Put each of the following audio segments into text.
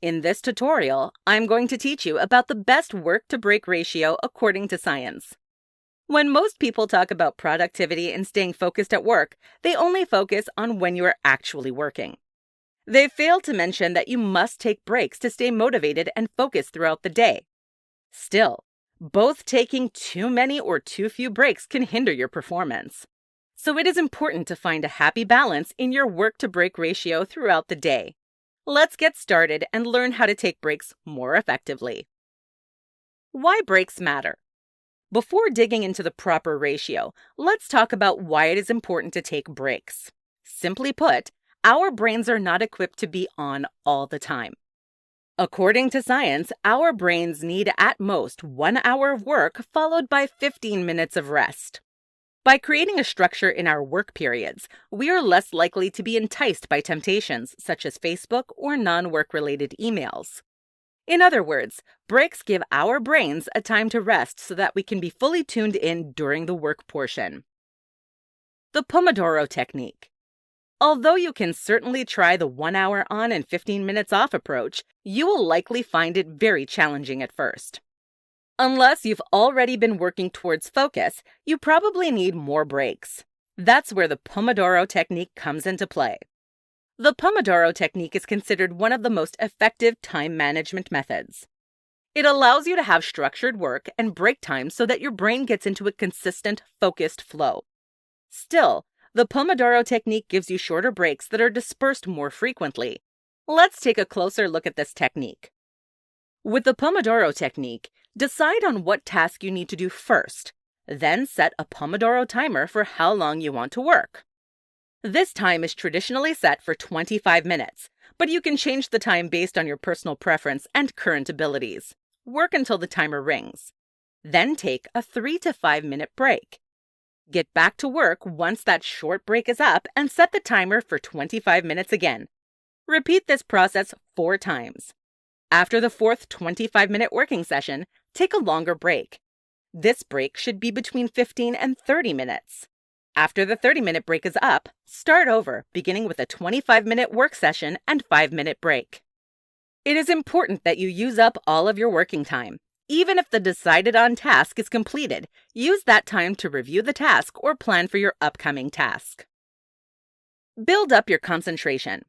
In this tutorial, I'm going to teach you about the best work-to-break ratio according to science. When most people talk about productivity and staying focused at work, they only focus on when you are actually working. They fail to mention that you must take breaks to stay motivated and focused throughout the day. Still, both taking too many or too few breaks can hinder your performance. So it is important to find a happy balance in your work-to-break ratio throughout the day. Let's get started and learn how to take breaks more effectively. Why breaks matter? Before digging into the proper ratio, let's talk about why it is important to take breaks. Simply put, our brains are not equipped to be on all the time. According to science, our brains need at most 1 hour of work followed by 15 minutes of rest. By creating a structure in our work periods, we are less likely to be enticed by temptations such as Facebook or non-work-related emails. In other words, breaks give our brains a time to rest so that we can be fully tuned in during the work portion. The Pomodoro technique. Although you can certainly try the 1 hour on and 15 minutes off approach, you will likely find it very challenging at first. Unless you've already been working towards focus, you probably need more breaks. That's where the Pomodoro technique comes into play. The Pomodoro technique is considered one of the most effective time management methods. It allows you to have structured work and break time so that your brain gets into a consistent, focused flow. Still, the Pomodoro technique gives you shorter breaks that are dispersed more frequently. Let's take a closer look at this technique. With the Pomodoro technique, decide on what task you need to do first, then set a Pomodoro timer for how long you want to work. This time is traditionally set for 25 minutes, but you can change the time based on your personal preference and current abilities. Work until the timer rings. Then take a 3 to 5 minute break. Get back to work once that short break is up and set the timer for 25 minutes again. Repeat this process 4 times. After the fourth 25-minute working session, take a longer break. This break should be between 15 and 30 minutes. After the 30-minute break is up, start over, beginning with a 25-minute work session and 5-minute break. It is important that you use up all of your working time. Even if the decided-on task is completed, use that time to review the task or plan for your upcoming task. Build up your concentration.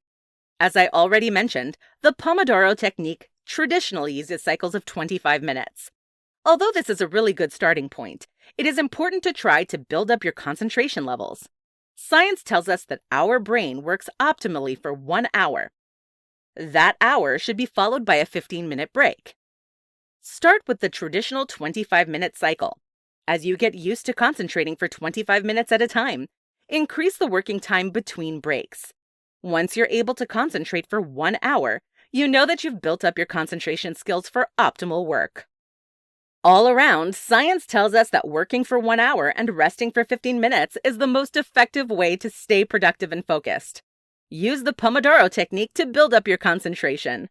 As I already mentioned, the Pomodoro technique traditionally uses cycles of 25 minutes. Although this is a really good starting point, it is important to try to build up your concentration levels. Science tells us that our brain works optimally for 1 hour. That hour should be followed by a 15-minute break. Start with the traditional 25-minute cycle. As you get used to concentrating for 25 minutes at a time, increase the working time between breaks. Once you're able to concentrate for 1 hour, you know that you've built up your concentration skills for optimal work. All around, science tells us that working for 1 hour and resting for 15 minutes is the most effective way to stay productive and focused. Use the Pomodoro technique to build up your concentration.